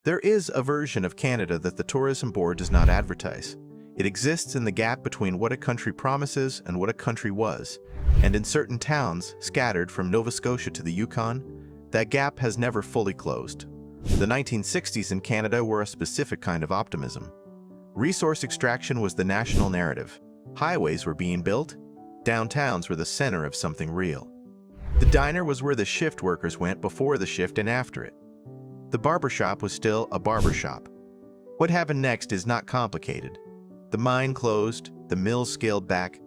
There is a version of Canada that the Tourism Board does not advertise. It exists in the gap between what a country promises and what a country was, and in certain towns, scattered from Nova Scotia to the Yukon, that gap has never fully closed. The 1960s in Canada were a specific kind of optimism. Resource extraction was the national narrative. Highways were being built. Downtowns were the center of something real. The diner was where the shift workers went before the shift and after it. The barbershop was still a barbershop. What happened next is not complicated. The mine closed, the mills scaled back,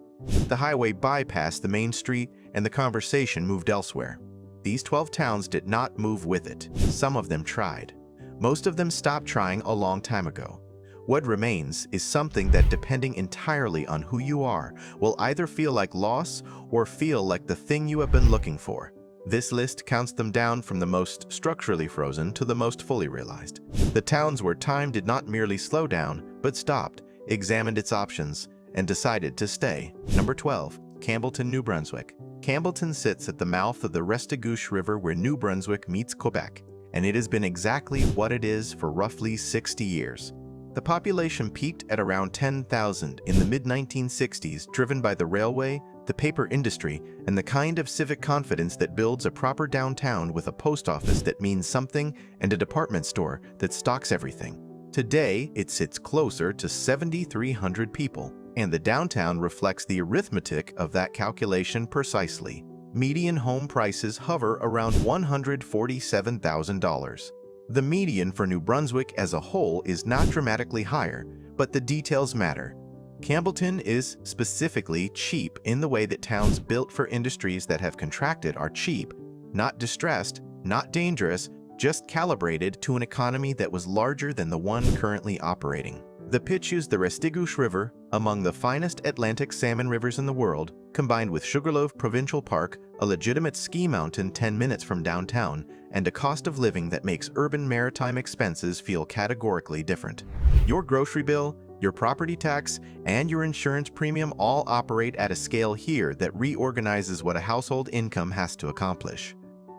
the highway bypassed the main street, and the conversation moved elsewhere. These 12 towns did not move with it. Some of them tried. Most of them stopped trying a long time ago. What remains is something that, depending entirely on who you are, will either feel like loss or feel like the thing you have been looking for. This list counts them down from the most structurally frozen to the most fully realized. The towns where time did not merely slow down, but stopped, examined its options, and decided to stay. Number 12. Campbellton, New Brunswick. Campbellton sits at the mouth of the Restigouche River where New Brunswick meets Quebec, and it has been exactly what it is for roughly 60 years. The population peaked at around 10,000 in the mid-1960s, driven by the railway, the paper industry, and the kind of civic confidence that builds a proper downtown with a post office that means something and a department store that stocks everything. Today, it sits closer to 7,300 people, and the downtown reflects the arithmetic of that calculation precisely. Median home prices hover around $147,000. The median for New Brunswick as a whole is not dramatically higher, but the details matter. Campbellton is specifically cheap in the way that towns built for industries that have contracted are cheap, not distressed, not dangerous, just calibrated to an economy that was larger than the one currently operating. The pitch used the Restigouche River, among the finest Atlantic salmon rivers in the world, combined with Sugarloaf Provincial Park, a legitimate ski mountain 10 minutes from downtown, and a cost of living that makes urban maritime expenses feel categorically different. Your grocery bill, your property tax, and your insurance premium all operate at a scale here that reorganizes what a household income has to accomplish.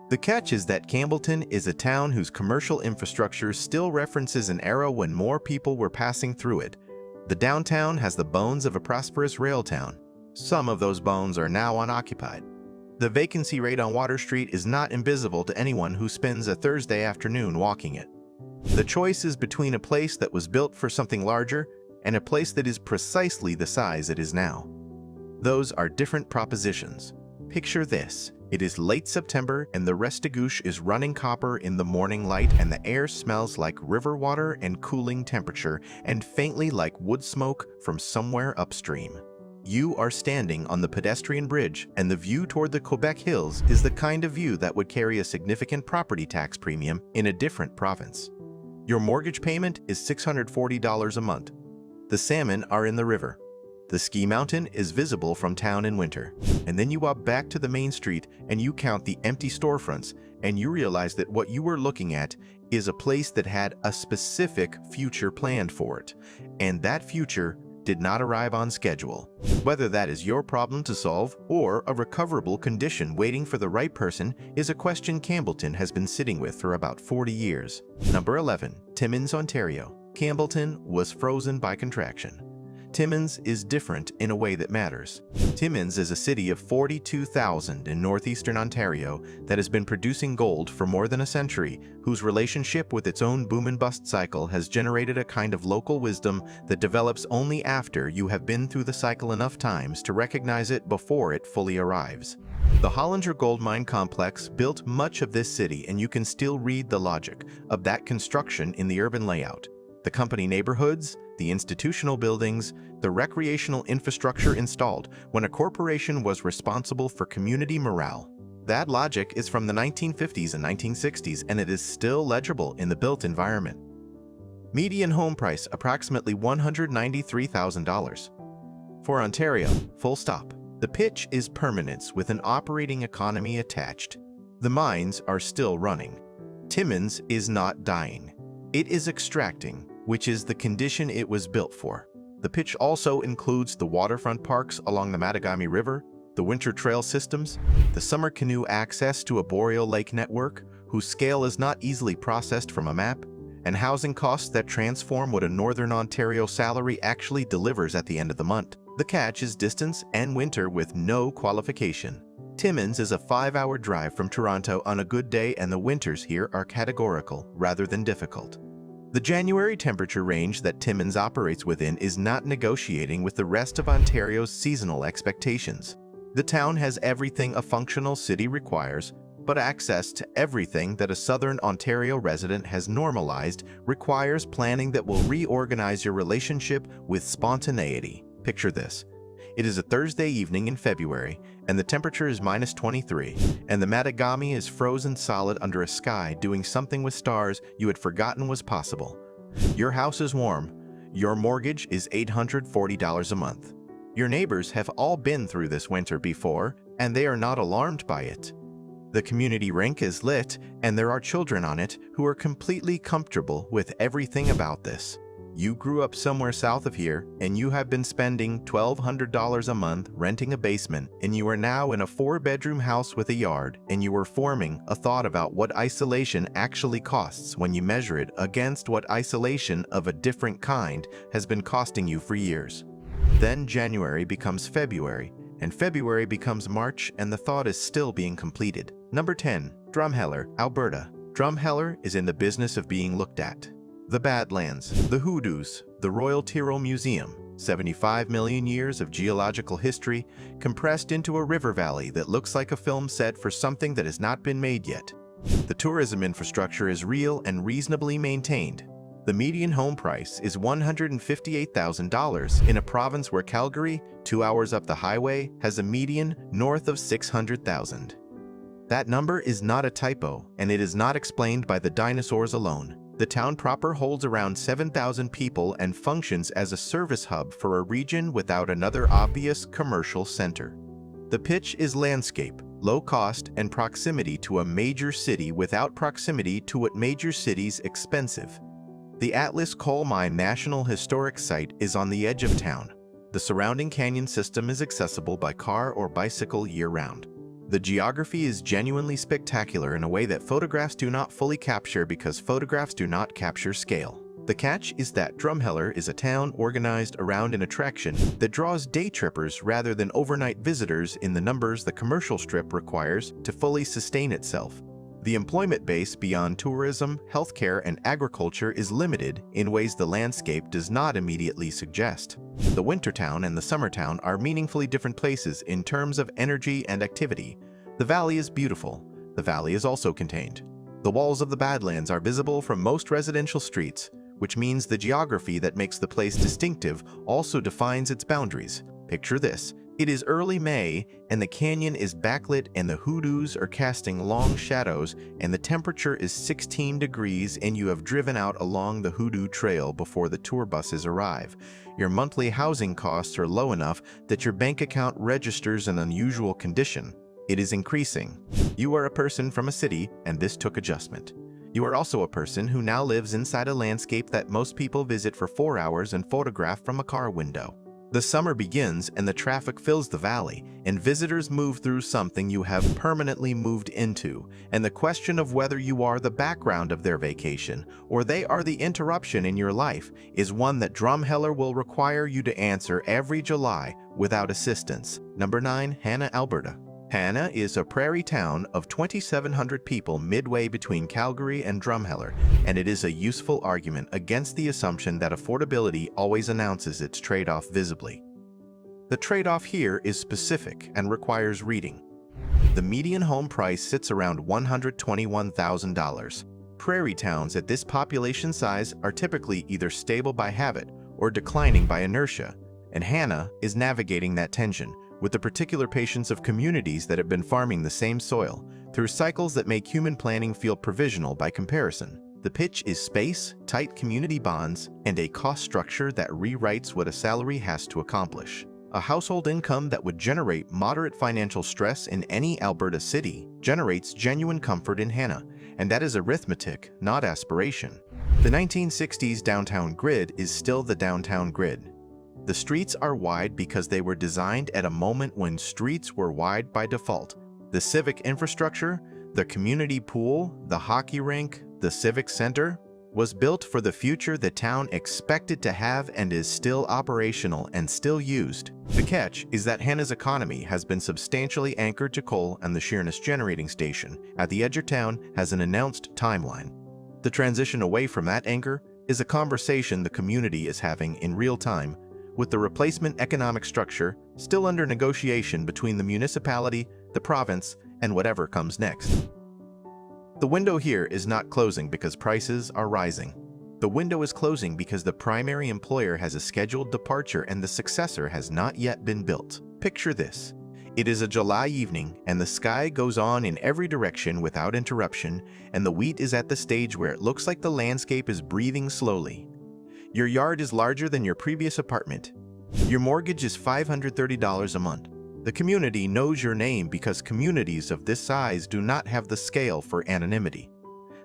The catch is that Campbellton is a town whose commercial infrastructure still references an era when more people were passing through it. The downtown has the bones of a prosperous rail town. Some of those bones are now unoccupied. The vacancy rate on Water Street is not invisible to anyone who spends a Thursday afternoon walking it. The choice is between a place that was built for something larger and a place that is precisely the size it is now. Those are different propositions. Picture this. It is late September and the Restigouche is running copper in the morning light and the air smells like river water and cooling temperature and faintly like wood smoke from somewhere upstream. You are standing on the pedestrian bridge and the view toward the Quebec hills is the kind of view that would carry a significant property tax premium in a different province. Your mortgage payment is $640 a month. The salmon are in the river. The ski mountain is visible from town in winter. And then you walk back to the main street and you count the empty storefronts and you realize that what you were looking at is a place that had a specific future planned for it. And that future did not arrive on schedule. Whether that is your problem to solve or a recoverable condition waiting for the right person is a question Campbellton has been sitting with for about 40 years. Number 11. Timmins, Ontario. Campbellton was frozen by contraction. Timmins is different in a way that matters. Timmins is a city of 42,000 in northeastern Ontario that has been producing gold for more than a century, whose relationship with its own boom and bust cycle has generated a kind of local wisdom that develops only after you have been through the cycle enough times to recognize it before it fully arrives. The Hollinger Gold Mine Complex built much of this city, and you can still read the logic of that construction in the urban layout. The company neighborhoods, the institutional buildings, the recreational infrastructure installed when a corporation was responsible for community morale. That logic is from the 1950s and 1960s, and it is still legible in the built environment. Median home price approximately $193,000. For Ontario, full stop. The pitch is permanence with an operating economy attached. The mines are still running. Timmins is not dying. It is extracting, which is the condition it was built for. The pitch also includes the waterfront parks along the Mattagami River, the winter trail systems, the summer canoe access to a boreal lake network, whose scale is not easily processed from a map, and housing costs that transform what a Northern Ontario salary actually delivers at the end of the month. The catch is distance and winter with no qualification. Timmins is a 5-hour drive from Toronto on a good day, and the winters here are categorical rather than difficult. The January temperature range that Timmins operates within is not negotiating with the rest of Ontario's seasonal expectations. The town has everything a functional city requires, but access to everything that a Southern Ontario resident has normalized requires planning that will reorganize your relationship with spontaneity. Picture this. It is a Thursday evening in February, and the temperature is -23, and the Matagami is frozen solid under a sky doing something with stars you had forgotten was possible. Your house is warm. Your mortgage is $840 a month. Your neighbors have all been through this winter before, and they are not alarmed by it. The community rink is lit, and there are children on it who are completely comfortable with everything about this. You grew up somewhere south of here, and you have been spending $1,200 a month renting a basement, and you are now in a 4-bedroom house with a yard, and you are forming a thought about what isolation actually costs when you measure it against what isolation of a different kind has been costing you for years. Then January becomes February, and February becomes March, and the thought is still being completed. Number 10. Drumheller, Alberta. Drumheller is in the business of being looked at. The Badlands, the Hoodoos, the Royal Tyrrell Museum, 75 million years of geological history compressed into a river valley that looks like a film set for something that has not been made yet. The tourism infrastructure is real and reasonably maintained. The median home price is $158,000 in a province where Calgary, 2 hours up the highway, has a median north of $600,000. That number is not a typo, and it is not explained by the dinosaurs alone. The town proper holds around 7,000 people and functions as a service hub for a region without another obvious commercial center. The pitch is landscape, low cost, and proximity to a major city without proximity to what major cities expensive. The Atlas Coal Mine National Historic Site is on the edge of town. The surrounding canyon system is accessible by car or bicycle year-round. The geography is genuinely spectacular in a way that photographs do not fully capture because photographs do not capture scale. The catch is that Drumheller is a town organized around an attraction that draws day trippers rather than overnight visitors in the numbers the commercial strip requires to fully sustain itself. The employment base beyond tourism, healthcare, and agriculture is limited in ways the landscape does not immediately suggest. The Wintertown and the Summertown are meaningfully different places in terms of energy and activity. The valley is beautiful. The valley is also contained. The walls of the Badlands are visible from most residential streets, which means the geography that makes the place distinctive also defines its boundaries. Picture this. It is early May, and the canyon is backlit, and the hoodoos are casting long shadows, and the temperature is 16 degrees, and you have driven out along the Hoodoo Trail before the tour buses arrive. Your monthly housing costs are low enough that your bank account registers an unusual condition. It is increasing. You are a person from a city, and this took adjustment. You are also a person who now lives inside a landscape that most people visit for 4 hours and photograph from a car window. The summer begins and the traffic fills the valley, and visitors move through something you have permanently moved into, and the question of whether you are the background of their vacation or they are the interruption in your life is one that Drumheller will require you to answer every July without assistance. Number 9. Hanna, Alberta. Hanna is a prairie town of 2,700 people midway between Calgary and Drumheller, and it is a useful argument against the assumption that affordability always announces its trade-off visibly. The trade-off here is specific and requires reading. The median home price sits around $121,000. Prairie towns at this population size are typically either stable by habit or declining by inertia, and Hanna is navigating that tension with the particular patience of communities that have been farming the same soil through cycles that make human planning feel provisional by comparison. The pitch is space, tight community bonds, and a cost structure that rewrites what a salary has to accomplish. A household income that would generate moderate financial stress in any Alberta city generates genuine comfort in Hanna, and that is arithmetic, not aspiration. The 1960s downtown grid is still the downtown grid. The streets are wide because they were designed at a moment when streets were wide by default. The civic infrastructure, the community pool, the hockey rink, the civic center, was built for the future the town expected to have and is still operational and still used. The catch is that Hannah's economy has been substantially anchored to coal, and the Sheerness generating station at the edge of town has an announced timeline. The transition away from that anchor is a conversation the community is having in real time, with the replacement economic structure still under negotiation between the municipality, the province, and whatever comes next. The window here is not closing because prices are rising. The window is closing because the primary employer has a scheduled departure and the successor has not yet been built. Picture this. It is a July evening and the sky goes on in every direction without interruption, and the wheat is at the stage where it looks like the landscape is breathing slowly. Your yard is larger than your previous apartment. Your mortgage is $530 a month. The community knows your name because communities of this size do not have the scale for anonymity.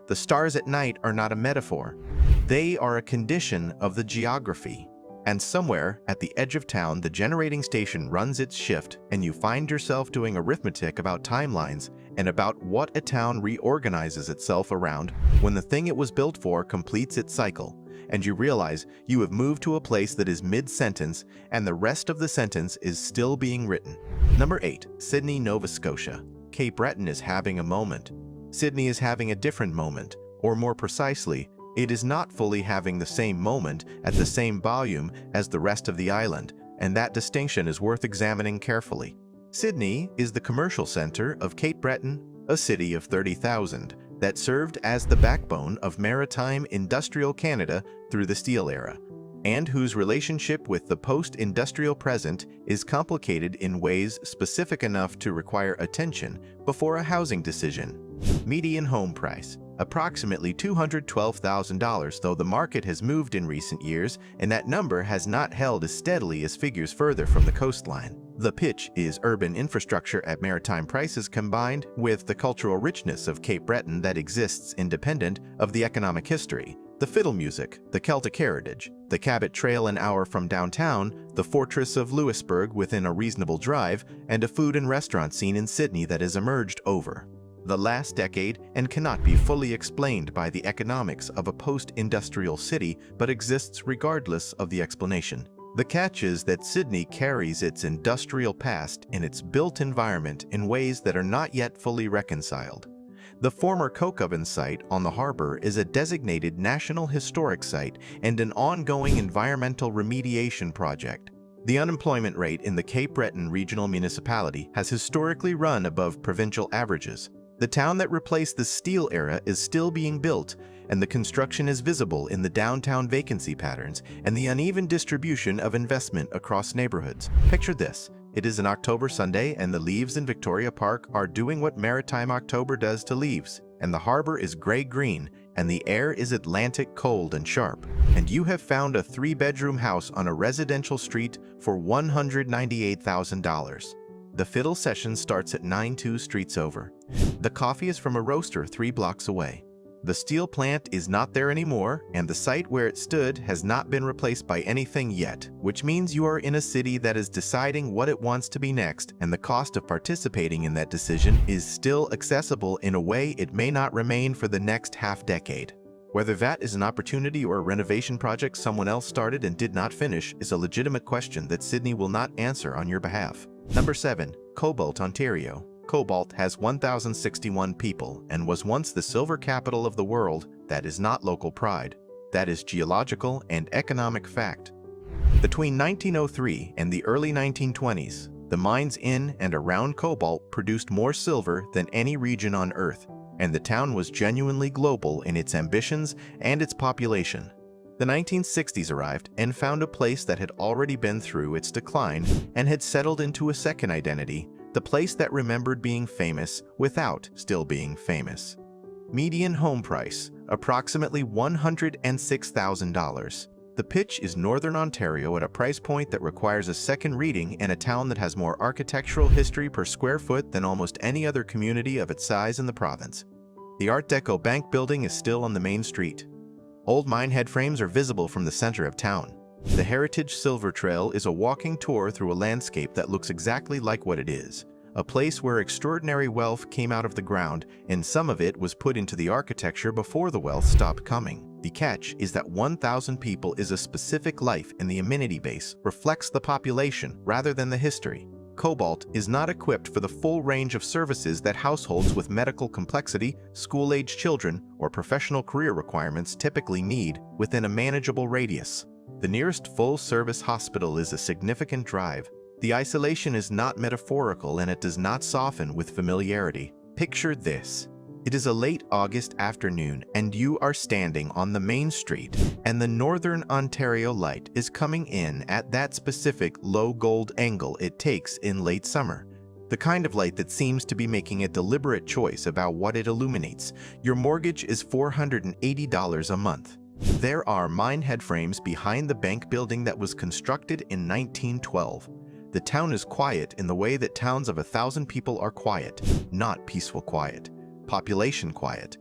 The stars at night are not a metaphor. They are a condition of the geography. And somewhere at the edge of town, the generating station runs its shift, and you find yourself doing arithmetic about timelines and about what a town reorganizes itself around when the thing it was built for completes its cycle, and you realize you have moved to a place that is mid-sentence and the rest of the sentence is still being written. Number 8. Sydney, Nova Scotia. Cape Breton is having a moment. Sydney is having a different moment, or more precisely, it is not fully having the same moment at the same volume as the rest of the island, and that distinction is worth examining carefully. Sydney is the commercial center of Cape Breton, a city of 30,000 that served as the backbone of maritime industrial Canada through the steel era, and whose relationship with the post-industrial present is complicated in ways specific enough to require attention before a housing decision. Median home price, approximately $212,000, though the market has moved in recent years and that number has not held as steadily as figures further from the coastline. The pitch is urban infrastructure at maritime prices combined with the cultural richness of Cape Breton that exists independent of the economic history. The fiddle music, the Celtic heritage, the Cabot Trail an hour from downtown, the fortress of Louisbourg within a reasonable drive, and a food and restaurant scene in Sydney that has emerged over the last decade and cannot be fully explained by the economics of a post-industrial city but exists regardless of the explanation. The catch is that Sydney carries its industrial past in its built environment in ways that are not yet fully reconciled. The former coke oven site on the harbor is a designated National Historic Site and an ongoing environmental remediation project. The unemployment rate in the Cape Breton Regional Municipality has historically run above provincial averages. The town that replaced the steel era is still being built, and the construction is visible in the downtown vacancy patterns and the uneven distribution of investment across neighborhoods. Picture this. It is an October Sunday and the leaves in Victoria Park are doing what maritime October does to leaves, and the harbor is gray-green and the air is Atlantic cold and sharp, and you have found a 3-bedroom house on a residential street for $198,000. The fiddle session starts at 9 streets over. The coffee is from a roaster 3 blocks away. The steel plant is not there anymore, and the site where it stood has not been replaced by anything yet, which means you are in a city that is deciding what it wants to be next, and the cost of participating in that decision is still accessible in a way it may not remain for the next half-decade. Whether that is an opportunity or a renovation project someone else started and did not finish is a legitimate question that Sydney will not answer on your behalf. Number 7. Cobalt, Ontario. Cobalt has 1,061 people and was once the silver capital of the world. That is not local pride. That is geological and economic fact. Between 1903 and the early 1920s, the mines in and around Cobalt produced more silver than any region on Earth, and the town was genuinely global in its ambitions and its population. The 1960s arrived and found a place that had already been through its decline and had settled into a second identity, the place that remembered being famous without still being famous. Median home price, approximately $106,000. The pitch is Northern Ontario at a price point that requires a second reading and a town that has more architectural history per square foot than almost any other community of its size in the province. The Art Deco bank building is still on the main street. Old mine head frames are visible from the center of town. The Heritage Silver Trail is a walking tour through a landscape that looks exactly like what it is, a place where extraordinary wealth came out of the ground, and some of it was put into the architecture before the wealth stopped coming. The catch is that 1,000 people is a specific life and the amenity base reflects the population rather than the history. Cobalt is not equipped for the full range of services that households with medical complexity, school-age children, or professional career requirements typically need within a manageable radius. The nearest full-service hospital is a significant drive. The isolation is not metaphorical and it does not soften with familiarity. Picture this. It is a late August afternoon and you are standing on the main street and the Northern Ontario light is coming in at that specific low gold angle it takes in late summer. The kind of light that seems to be making a deliberate choice about what it illuminates. Your mortgage is $480 a month. There are mine head frames behind the bank building that was constructed in 1912. The town is quiet in the way that towns of 1,000 people are quiet, not peaceful quiet. Population quiet.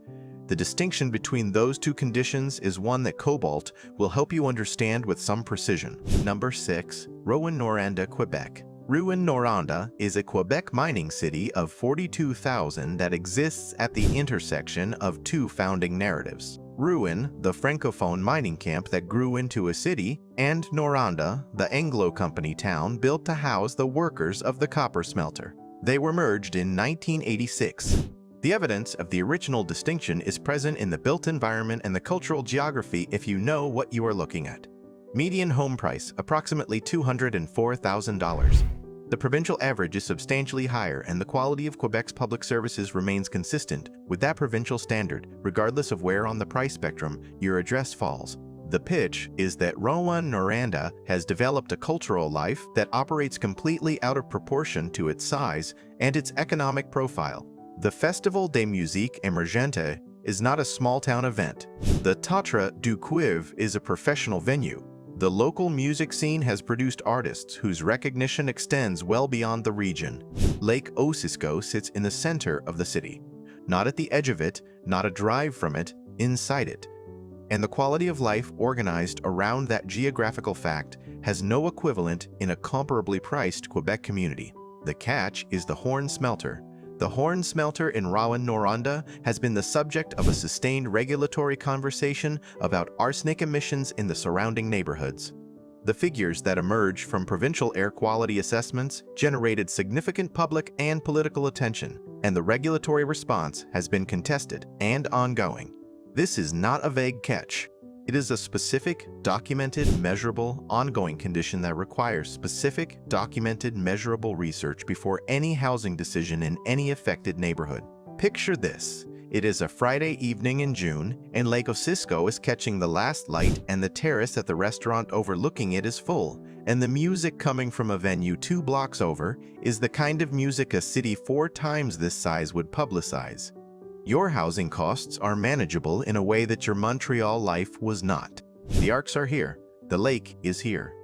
The distinction between those two conditions is one that Cobalt will help you understand with some precision. Number 6. Rouyn-Noranda, Quebec. Rouyn-Noranda is a Quebec mining city of 42,000 that exists at the intersection of two founding narratives. Rouyn, the Francophone mining camp that grew into a city, and Noranda, the Anglo Company town built to house the workers of the copper smelter. They were merged in 1986. The evidence of the original distinction is present in the built environment and the cultural geography if you know what you are looking at. Median home price, approximately $204,000. The provincial average is substantially higher and the quality of Quebec's public services remains consistent with that provincial standard, regardless of where on the price spectrum your address falls. The pitch is that Rouyn-Noranda has developed a cultural life that operates completely out of proportion to its size and its economic profile. The Festival des Musiques Emergentes is not a small-town event. The Théâtre du Cuivre is a professional venue. The local music scene has produced artists whose recognition extends well beyond the region. Lake Osisko sits in the center of the city. Not at the edge of it, not a drive from it, inside it. And the quality of life organized around that geographical fact has no equivalent in a comparably priced Quebec community. The catch is the Horn Smelter. The Horn Smelter in Rouyn-Noranda has been the subject of a sustained regulatory conversation about arsenic emissions in the surrounding neighborhoods. The figures that emerged from provincial air quality assessments generated significant public and political attention, and the regulatory response has been contested and ongoing. This is not a vague catch. It is a specific, documented, measurable, ongoing condition that requires specific, documented, measurable research before any housing decision in any affected neighborhood. Picture this. It is a Friday evening in June, and Lake Osisko is catching the last light and the terrace at the restaurant overlooking it is full, and the music coming from a venue 2 blocks over is the kind of music a city 4 times this size would publicize. Your housing costs are manageable in a way that your Montreal life was not. The arcs are here, the lake is here,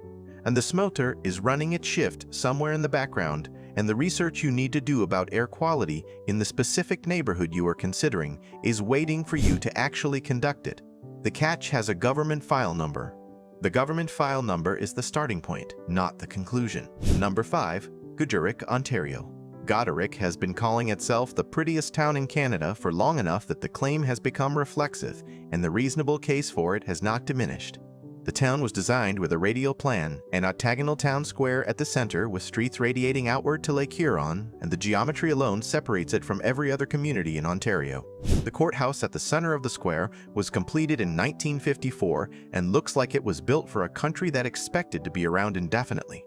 and the smelter is running its shift somewhere in the background, and the research you need to do about air quality in the specific neighborhood you are considering is waiting for you to actually conduct it. The catch has a government file number. The government file number is the starting point, not the conclusion. Number 5, Goderich, Ontario. Goderich has been calling itself the prettiest town in Canada for long enough that the claim has become reflexive, and the reasonable case for it has not diminished. The town was designed with a radial plan, an octagonal town square at the center with streets radiating outward to Lake Huron, and the geometry alone separates it from every other community in Ontario. The courthouse at the center of the square was completed in 1954 and looks like it was built for a country that expected to be around indefinitely.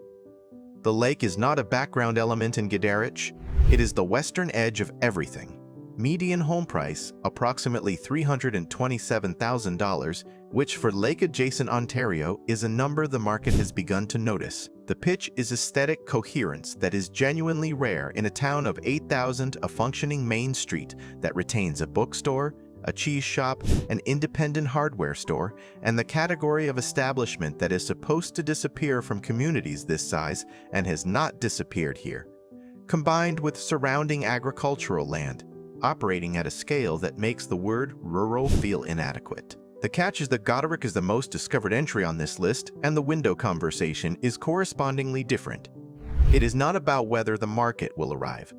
The lake is not a background element in Goderich, it is the western edge of everything. Median home price, approximately $327,000, which for lake-adjacent Ontario is a number the market has begun to notice. The pitch is aesthetic coherence that is genuinely rare in a town of 8,000, a functioning main street that retains a bookstore, a cheese shop, an independent hardware store, and the category of establishment that is supposed to disappear from communities this size and has not disappeared here, combined with surrounding agricultural land, operating at a scale that makes the word rural feel inadequate. The catch is that Goderich is the most discovered entry on this list, and the window conversation is correspondingly different. It is not about whether the market will arrive.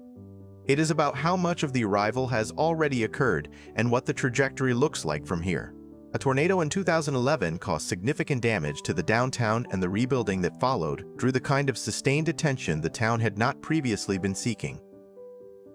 It is about how much of the arrival has already occurred and what the trajectory looks like from here. A tornado in 2011 caused significant damage to the downtown, and the rebuilding that followed drew the kind of sustained attention the town had not previously been seeking.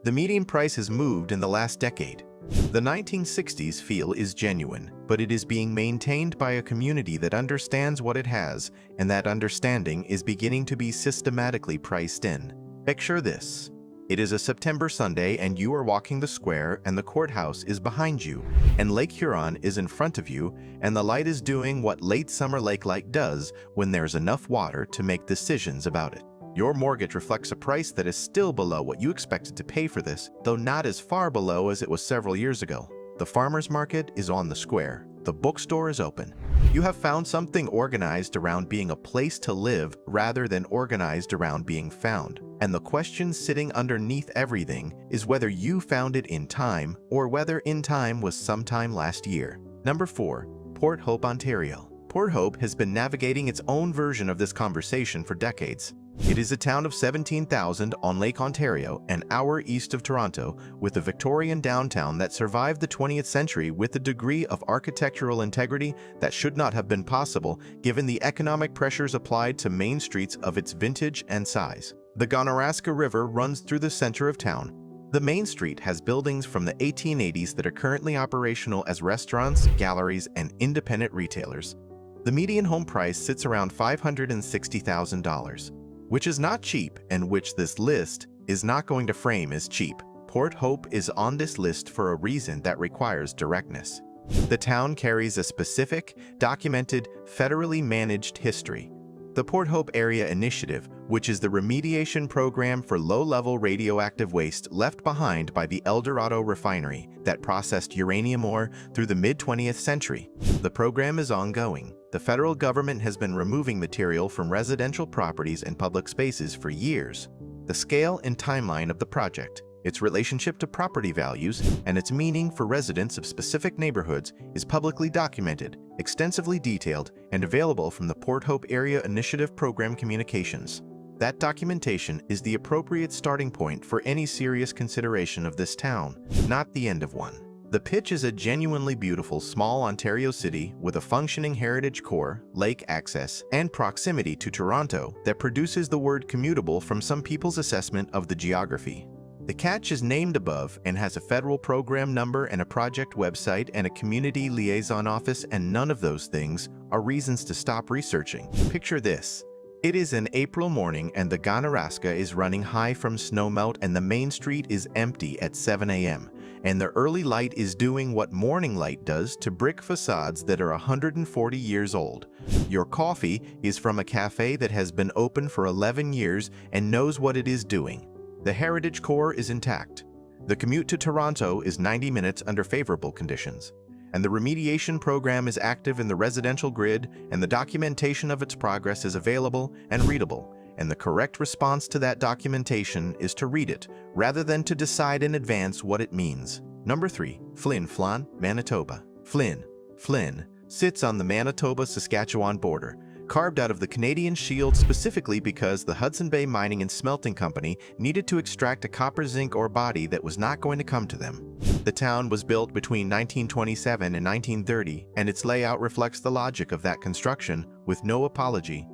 The median price has moved in the last decade. The 1960s feel is genuine, but it is being maintained by a community that understands what it has, and that understanding is beginning to be systematically priced in. Picture this. It is a September Sunday and you are walking the square and the courthouse is behind you, and Lake Huron is in front of you, and the light is doing what late summer lake light does when there's enough water to make decisions about it. Your mortgage reflects a price that is still below what you expected to pay for this, though not as far below as it was several years ago. The farmer's market is on the square. The bookstore is open. You have found something organized around being a place to live rather than organized around being found. And the question sitting underneath everything is whether you found it in time or whether in time was sometime last year. Number 4. Port Hope, Ontario. Port Hope has been navigating its own version of this conversation for decades. It is a town of 17,000 on Lake Ontario, an hour east of Toronto, with a Victorian downtown that survived the 20th century with a degree of architectural integrity that should not have been possible given the economic pressures applied to main streets of its vintage and size. The Gonorrhea River runs through the center of town. The main street has buildings from the 1880s that are currently operational as restaurants, galleries, and independent retailers. The median home price sits around $560,000. Which is not cheap, and which this list is not going to frame as cheap. Port Hope is on this list for a reason that requires directness. The town carries a specific, documented, federally managed history. The Port Hope Area Initiative, which is the remediation program for low-level radioactive waste left behind by the El Dorado refinery that processed uranium ore through the mid-20th century. The program is ongoing. The federal government has been removing material from residential properties and public spaces for years. The scale and timeline of the project, its relationship to property values, and its meaning for residents of specific neighborhoods is publicly documented, extensively detailed, and available from the Port Hope Area Initiative Program communications. That documentation is the appropriate starting point for any serious consideration of this town, not the end of one. The pitch is a genuinely beautiful small Ontario city with a functioning heritage core, lake access, and proximity to Toronto that produces the word commutable from some people's assessment of the geography. The catch is named above and has a federal program number and a project website and a community liaison office, and none of those things are reasons to stop researching. Picture this. It is an April morning and the Gonorrhea is running high from snowmelt and the main street is empty at 7 a.m. and the early light is doing what morning light does to brick facades that are 140 years old. Your coffee is from a cafe that has been open for 11 years and knows what it is doing. The heritage core is intact. The commute to Toronto is 90 minutes under favorable conditions. And the remediation program is active in the residential grid, and the documentation of its progress is available and readable. And the correct response to that documentation is to read it, rather than to decide in advance what it means. Number 3. Flin Flon, Manitoba. Flin sits on the Manitoba-Saskatchewan border, carved out of the Canadian Shield specifically because the Hudson Bay Mining and Smelting Company needed to extract a copper-zinc ore body that was not going to come to them. The town was built between 1927 and 1930, and its layout reflects the logic of that construction with no apology.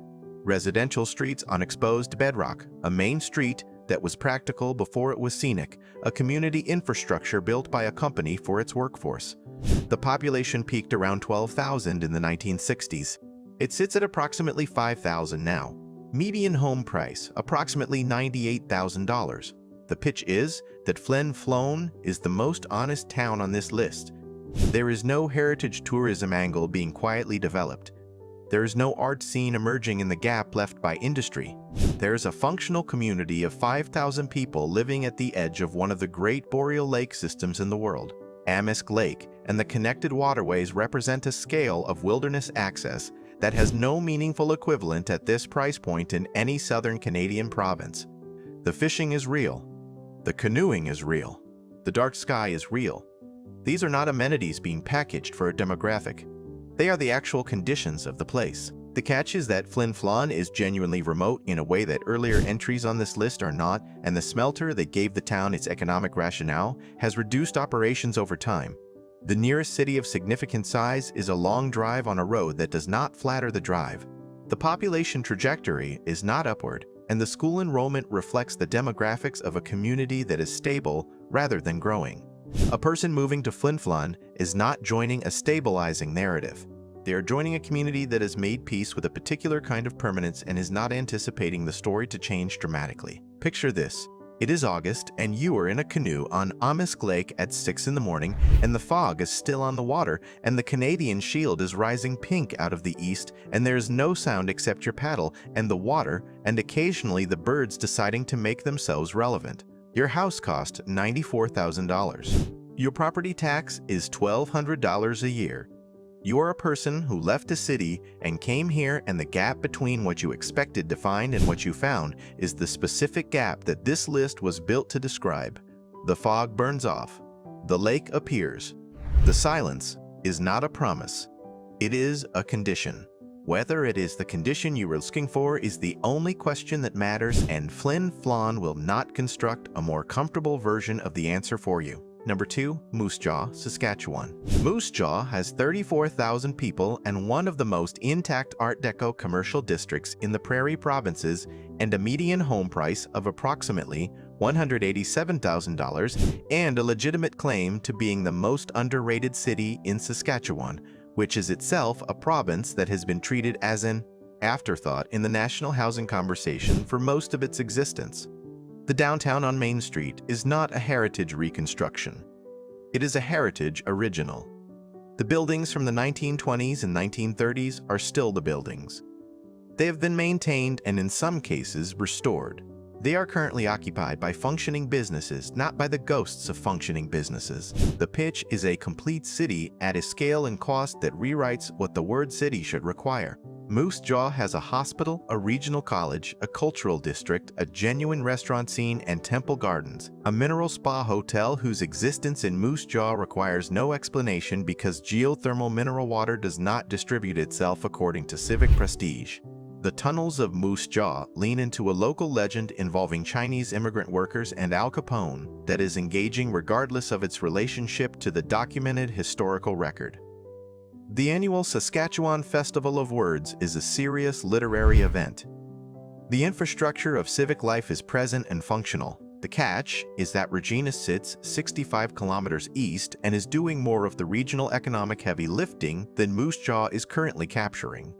Residential streets on exposed bedrock, a main street that was practical before it was scenic, a community infrastructure built by a company for its workforce. The population peaked around 12,000 in the 1960s. It sits at approximately 5,000 now. Median home price, approximately $98,000. The pitch is that Flin Flon is the most honest town on this list. There is no heritage tourism angle being quietly developed. There is no art scene emerging in the gap left by industry. There is a functional community of 5,000 people living at the edge of one of the great boreal lake systems in the world. Amisk Lake and the connected waterways represent a scale of wilderness access that has no meaningful equivalent at this price point in any southern Canadian province. The fishing is real. The canoeing is real. The dark sky is real. These are not amenities being packaged for a demographic. They are the actual conditions of the place. The catch is that Flin Flon is genuinely remote in a way that earlier entries on this list are not, and the smelter that gave the town its economic rationale has reduced operations over time. The nearest city of significant size is a long drive on a road that does not flatter the drive. The population trajectory is not upward, and the school enrollment reflects the demographics of a community that is stable rather than growing. A person moving to Flin Flon is not joining a stabilizing narrative. They are joining a community that has made peace with a particular kind of permanence and is not anticipating the story to change dramatically. Picture this. It is August, and you are in a canoe on Amisk Lake at 6 in the morning, and the fog is still on the water, and the Canadian shield is rising pink out of the east, and there is no sound except your paddle and the water, and occasionally the birds deciding to make themselves relevant. Your house cost $94,000. Your property tax is $1,200 a year. You are a person who left a city and came here, and the gap between what you expected to find and what you found is the specific gap that this list was built to describe. The fog burns off. The lake appears. The silence is not a promise. It is a condition. Whether it is the condition you were looking for is the only question that matters, and Flin Flon will not construct a more comfortable version of the answer for you. Number 2, Moose Jaw, Saskatchewan. Moose Jaw has 34,000 people and one of the most intact Art Deco commercial districts in the Prairie Provinces, and a median home price of approximately $187,000, and a legitimate claim to being the most underrated city in Saskatchewan, which is itself a province that has been treated as an afterthought in the national housing conversation for most of its existence. The downtown on Main Street is not a heritage reconstruction. It is a heritage original. The buildings from the 1920s and 1930s are still the buildings. They have been maintained and in some cases restored. They are currently occupied by functioning businesses, not by the ghosts of functioning businesses. The pitch is a complete city at a scale and cost that rewrites what the word city should require. Moose Jaw has a hospital, a regional college, a cultural district, a genuine restaurant scene, and temple gardens. A mineral spa hotel whose existence in Moose Jaw requires no explanation because geothermal mineral water does not distribute itself according to civic prestige. The tunnels of Moose Jaw lean into a local legend involving Chinese immigrant workers and Al Capone that is engaging regardless of its relationship to the documented historical record. The annual Saskatchewan Festival of Words is a serious literary event. The infrastructure of civic life is present and functional. The catch is that Regina sits 65 kilometers east and is doing more of the regional economic heavy lifting than Moose Jaw is currently capturing.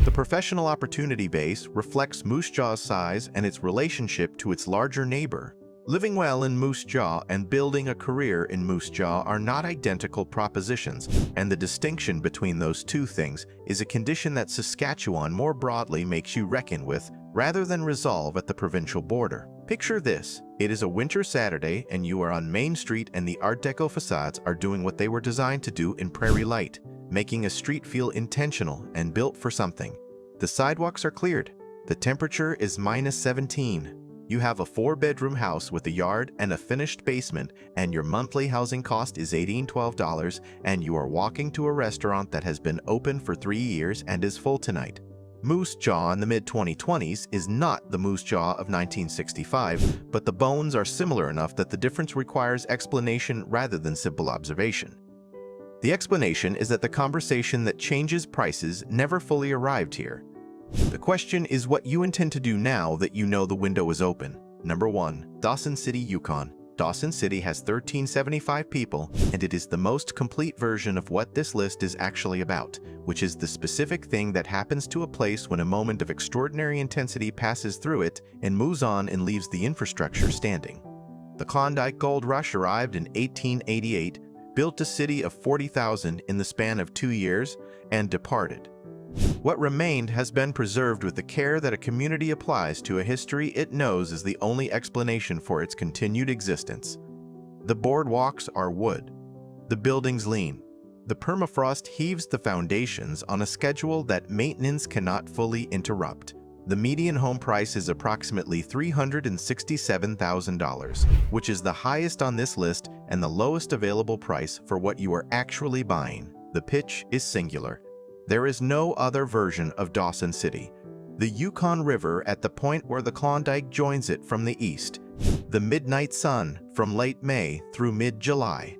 The professional opportunity base reflects Moose Jaw's size and its relationship to its larger neighbor. Living well in Moose Jaw and building a career in Moose Jaw are not identical propositions, and the distinction between those two things is a condition that Saskatchewan more broadly makes you reckon with rather than resolve at the provincial border. Picture this. It is a winter Saturday and you are on Main Street and the Art Deco facades are doing what they were designed to do in Prairie Light, making a street feel intentional and built for something. The sidewalks are cleared. The temperature is -17. You have a 4-bedroom house with a yard and a finished basement, and your monthly housing cost is $18-12, and you are walking to a restaurant that has been open for 3 years and is full tonight. Moose Jaw in the mid-2020s is not the Moose Jaw of 1965, but the bones are similar enough that the difference requires explanation rather than simple observation. The explanation is that the conversation that changes prices never fully arrived here. The question is what you intend to do now that you know the window is open. Number 1. Dawson City, Yukon. Dawson City has 1,375 people, and it is the most complete version of what this list is actually about, which is the specific thing that happens to a place when a moment of extraordinary intensity passes through it and moves on and leaves the infrastructure standing. The Klondike Gold Rush arrived in 1888, built a city of 40,000 in the span of 2 years, and departed. What remained has been preserved with the care that a community applies to a history it knows is the only explanation for its continued existence. The boardwalks are wood. The buildings lean. The permafrost heaves the foundations on a schedule that maintenance cannot fully interrupt. The median home price is approximately $367,000, which is the highest on this list and the lowest available price for what you are actually buying. The pitch is singular. There is no other version of Dawson City. The Yukon River at the point where the Klondike joins it from the east. The midnight sun from late May through mid-July.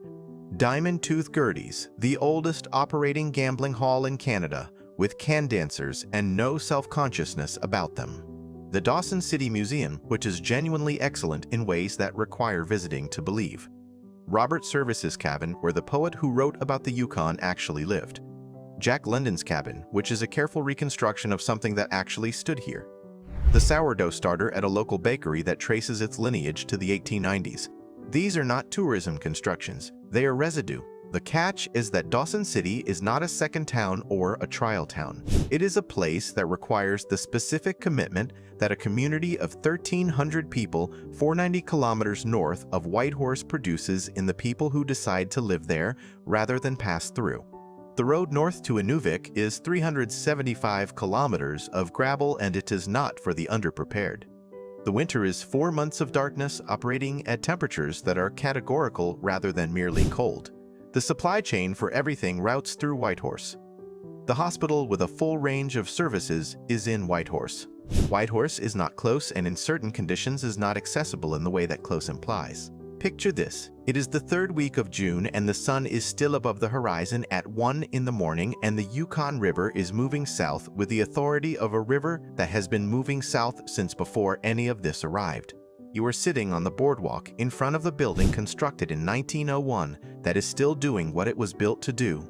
Diamond Tooth Gertie's, the oldest operating gambling hall in Canada, with can dancers and no self-consciousness about them. The Dawson City Museum, which is genuinely excellent in ways that require visiting to believe. Robert Service's cabin, where the poet who wrote about the Yukon actually lived. Jack London's cabin, which is a careful reconstruction of something that actually stood here. The sourdough starter at a local bakery that traces its lineage to the 1890s. These are not tourism constructions, they are residue. The catch is that Dawson City is not a second town or a trial town. It is a place that requires the specific commitment that a community of 1,300 people 490 kilometers north of Whitehorse produces in the people who decide to live there rather than pass through. The road north to Inuvik is 375 kilometers of gravel, and it is not for the underprepared. The winter is 4 months of darkness operating at temperatures that are categorical rather than merely cold. The supply chain for everything routes through Whitehorse. The hospital with a full range of services is in Whitehorse. Whitehorse is not close and in certain conditions is not accessible in the way that close implies. Picture this. It is the third week of June and the sun is still above the horizon at 1 in the morning, and the Yukon River is moving south with the authority of a river that has been moving south since before any of this arrived. You are sitting on the boardwalk in front of the building constructed in 1901 that is still doing what it was built to do.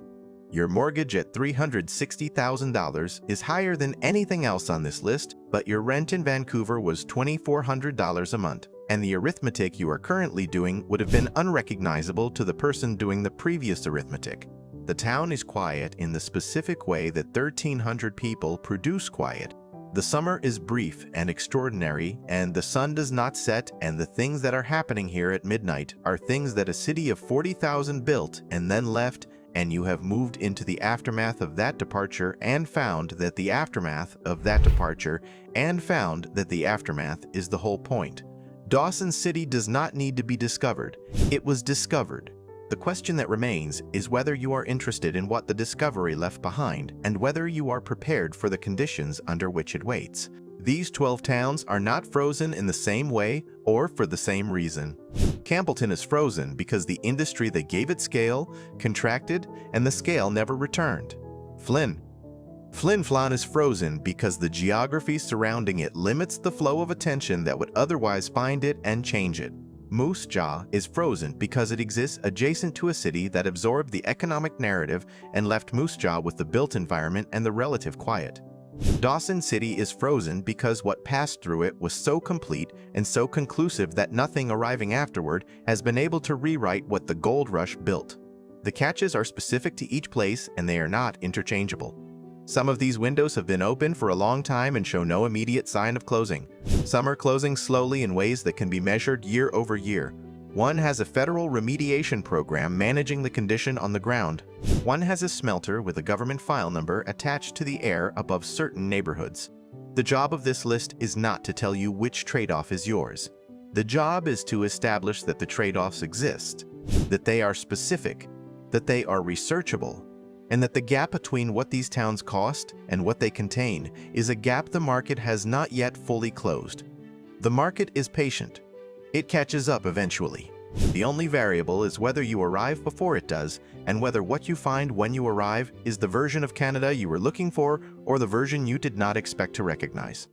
Your mortgage at $360,000 is higher than anything else on this list, but your rent in Vancouver was $2,400 a month, and the arithmetic you are currently doing would have been unrecognizable to the person doing the previous arithmetic. The town is quiet in the specific way that 1,300 people produce quiet. The summer is brief and extraordinary, and the sun does not set, and the things that are happening here at midnight are things that a city of 40,000 built and then left, and you have moved into the aftermath of that departure and found that the aftermath of that departure and found that the aftermath is the whole point. Dawson City does not need to be discovered. It was discovered. The question that remains is whether you are interested in what the discovery left behind and whether you are prepared for the conditions under which it waits. These 12 towns are not frozen in the same way or for the same reason. Campbellton is frozen because the industry that gave it scale contracted and the scale never returned. Flin Flon is frozen because the geography surrounding it limits the flow of attention that would otherwise find it and change it. Moose Jaw is frozen because it exists adjacent to a city that absorbed the economic narrative and left Moose Jaw with the built environment and the relative quiet. Dawson City is frozen because what passed through it was so complete and so conclusive that nothing arriving afterward has been able to rewrite what the gold rush built. The catches are specific to each place and they are not interchangeable. Some of these windows have been open for a long time and show no immediate sign of closing. Some are closing slowly in ways that can be measured year over year. One has a federal remediation program managing the condition on the ground. One has a smelter with a government file number attached to the air above certain neighborhoods. The job of this list is not to tell you which trade-off is yours. The job is to establish that the trade-offs exist, that they are specific, that they are researchable, and that the gap between what these towns cost and what they contain is a gap the market has not yet fully closed. The market is patient. It catches up eventually. The only variable is whether you arrive before it does, and whether what you find when you arrive is the version of Canada you were looking for or the version you did not expect to recognize.